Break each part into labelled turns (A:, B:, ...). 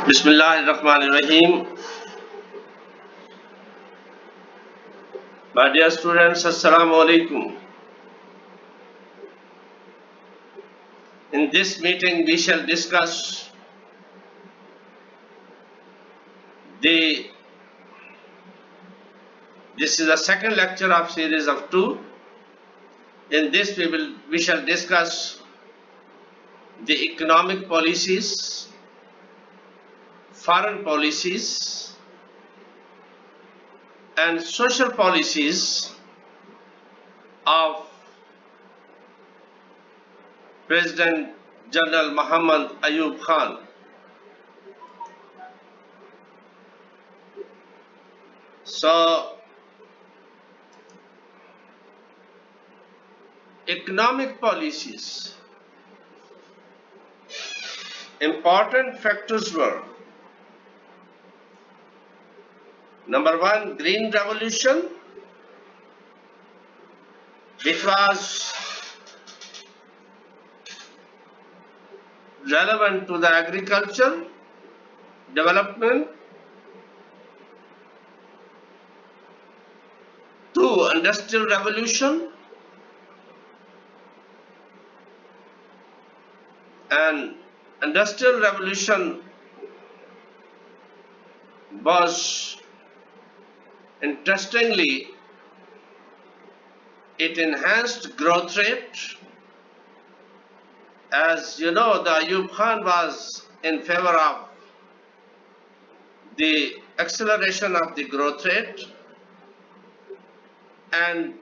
A: Bismillahirrahmanirrahim. My dear students, Assalamu alaikum. In this meeting, we shall discuss the. This is the second lecture of series of two. In this, we shall discuss the economic policies, foreign policies, and social policies of President General Muhammad Ayyub Khan. So, economic policies. Important factors were: number one, Green Revolution, which was relevant to the agriculture development. Two, Industrial Revolution, and Industrial Revolution was, interestingly, it enhanced growth rate. As you know, the Ayyub Khan was in favor of the acceleration of the growth rate, and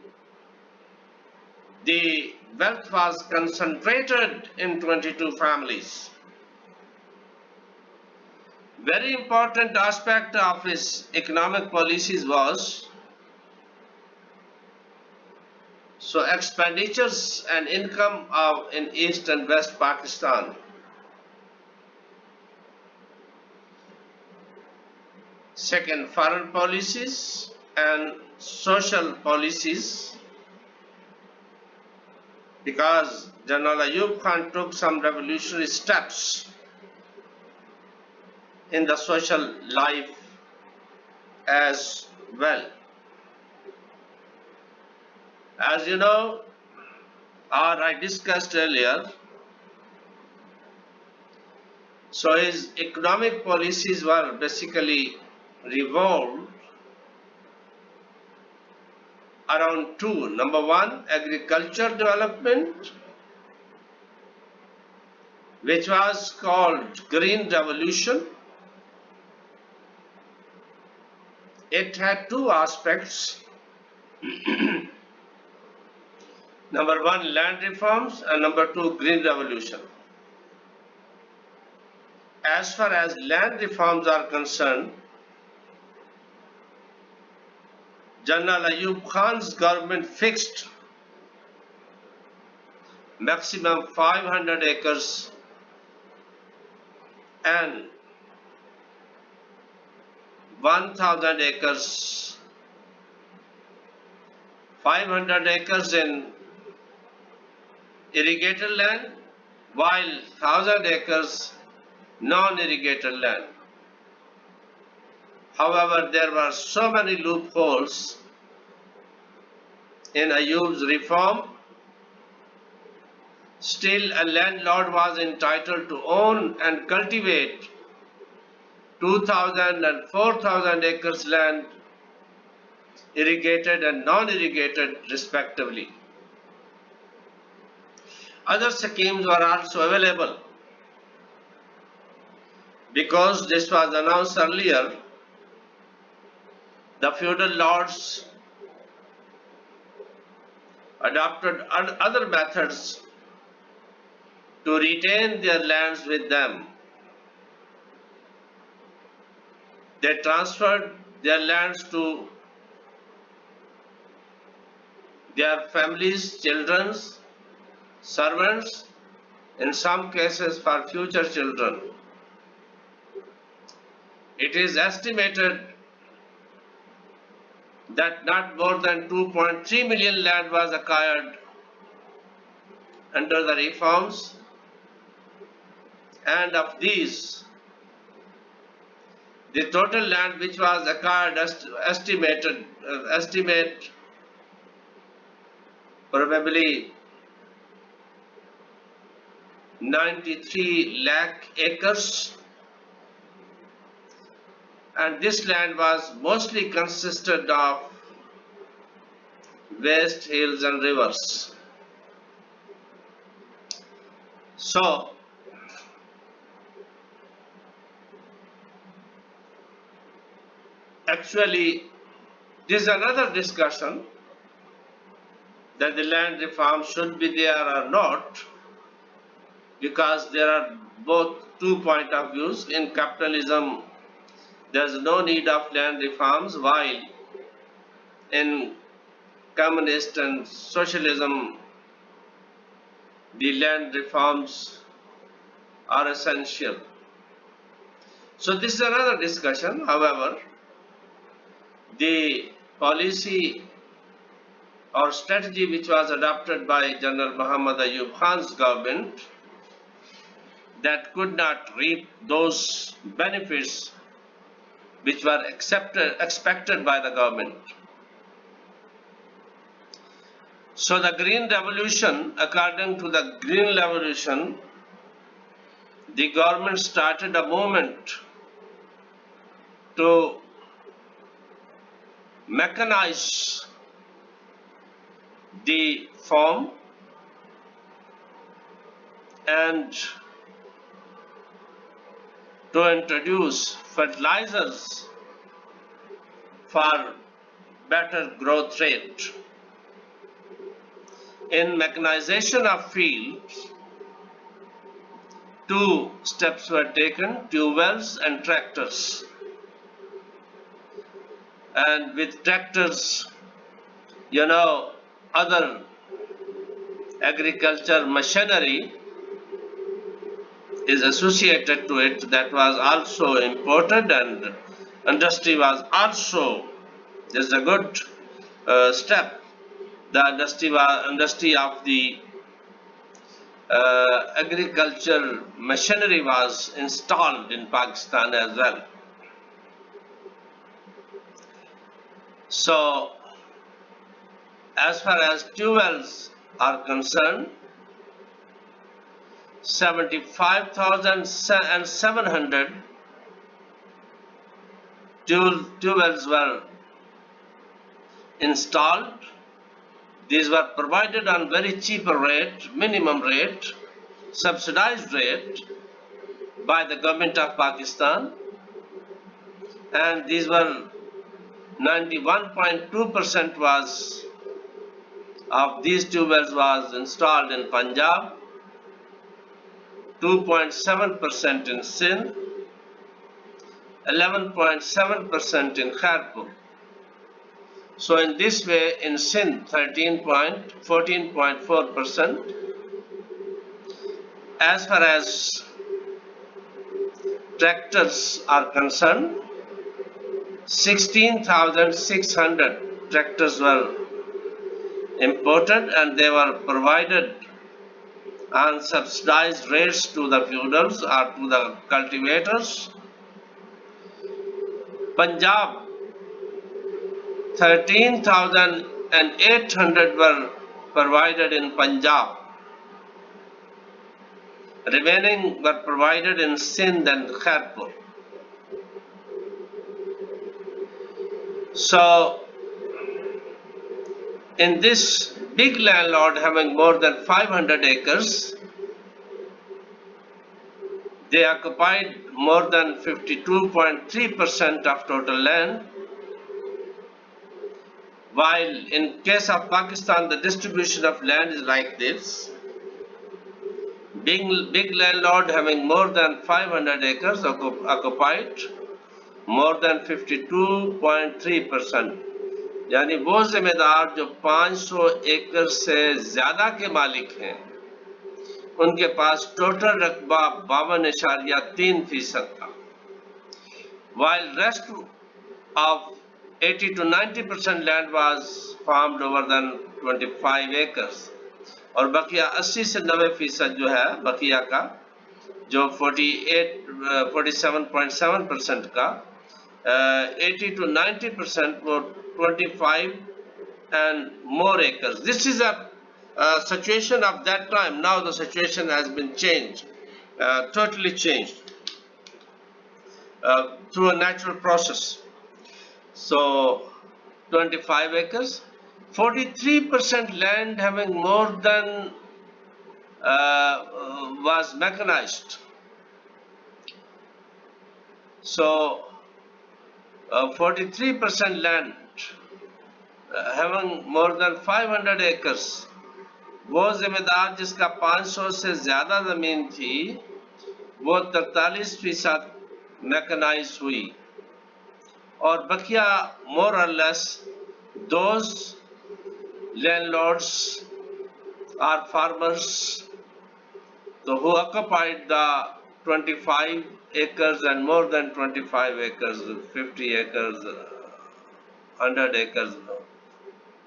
A: the wealth was concentrated in 22 families. Very important aspect of his economic policies was expenditures and income in East and West Pakistan. Second, foreign policies and social policies, because General Ayyub Khan took some revolutionary steps in the social life as well. As you know, or I discussed earlier, so his economic policies were basically revolved around two. Number one, agriculture development, which was called Green Revolution. It had two aspects. Number one, land reforms, and number two, Green Revolution. As far as land reforms are concerned, General Ayyub Khan's government fixed maximum 500 acres and 1000 acres, 500 acres in irrigated land, while 1000 acres non-irrigated land. However, there were so many loopholes in Ayyub's reform. Still, a landlord was entitled to own and cultivate 2000 and 4000 acres land, irrigated and non-irrigated respectively. Other schemes were also available. Because this was announced earlier, the feudal lords adopted other methods to retain their lands with them. They transferred their lands to their families, children, servants, in some cases for future children. It is estimated that not more than 2.3 million land was acquired under the reforms, and of these The total land which was acquired estimate probably 93 lakh acres, and this land was mostly consisted of waste hills and rivers. So actually this is another discussion that the land reform should be there or not, because there are both two point of views. In capitalism there is no need of land reforms, while in communist and socialism the land reforms are essential. So this is another discussion. However, the policy or strategy which was adopted by General Muhammad Ayyub Khan's government, that could not reap those benefits which were expected by the government. So the Green Revolution, according to the Green Revolution, the government started a movement to mechanize the farm and to introduce fertilizers for better growth rate. In mechanization of fields, two steps were taken: tube wells and tractors. And with tractors, other agriculture machinery is associated to it, that was also imported, and industry was also, this is a good step. The industry of the agriculture machinery was installed in Pakistan as well. So as far as tube wells are concerned, 75,700 tube wells were installed. These were provided on very cheaper rate, minimum rate, subsidized rate by the government of Pakistan, and these were 91.2% was of these tube wells was installed in Punjab, 2.7% in Sindh, 11.7% in Kharpur. So in this way, in Sindh, 14.4%. As far as tractors are concerned, 16,600 tractors were imported, and they were provided on subsidized rates to the feudals or to the cultivators. Punjab, 13,800 were provided in Punjab. Remaining were provided in Sindh and Kharpur. So in this big landlord having more than 500 acres, they occupied more than 52.3% of total land, while in case of Pakistan the distribution of land is like this. Big landlord having more than 500 acres occupied more than 52.3%. यानी वो जिम्मेदार जो 500 एकड़ से ज्यादा के मालिक हैं, उनके पास टोटल रकबा 52.3% था, while rest of 80 to 90% land was farmed over than 25 acres, और बकिया 80 से 90% जो है बकिया का, जो 47.7% का, 80 to 90% were 25 and more acres. This is a situation of that time. Now the situation has been changed, totally changed through a natural process. So 25 acres, 43% land having more than was mechanized. So 43% land having more than 500 acres. वो जिम्मेदार जिसका 500 से ज़्यादा ज़मीन थी वो 43% mechanise हुई और बकिया more or less those landlords or farmers who occupied the 25 acres and more than 25 acres, 50 acres, 100 acres,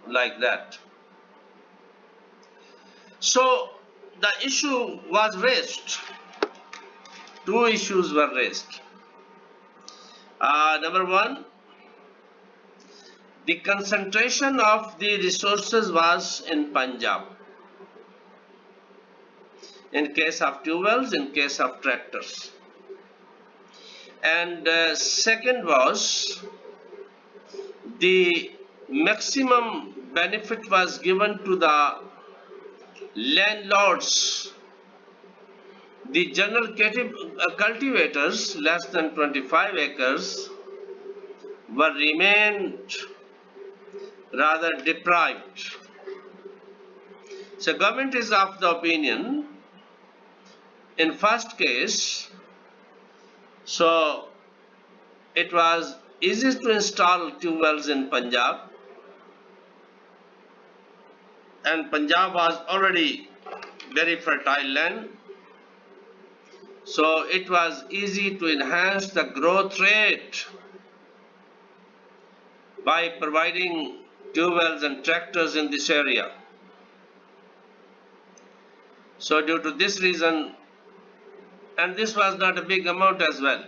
A: like that. So the issue was raised. Two issues were raised. Number one, the concentration of the resources was in Punjab. In case of tube-wells, in case of tractors. And second was the maximum benefit was given to the landlords. The general cultivators less than 25 acres were remained rather deprived. So government is of the opinion in first case, so it was easy to install tube wells in Punjab, and Punjab was already very fertile land, so it was easy to enhance the growth rate by providing tube wells and tractors in this area. So due to this reason, and this was not a big amount as well,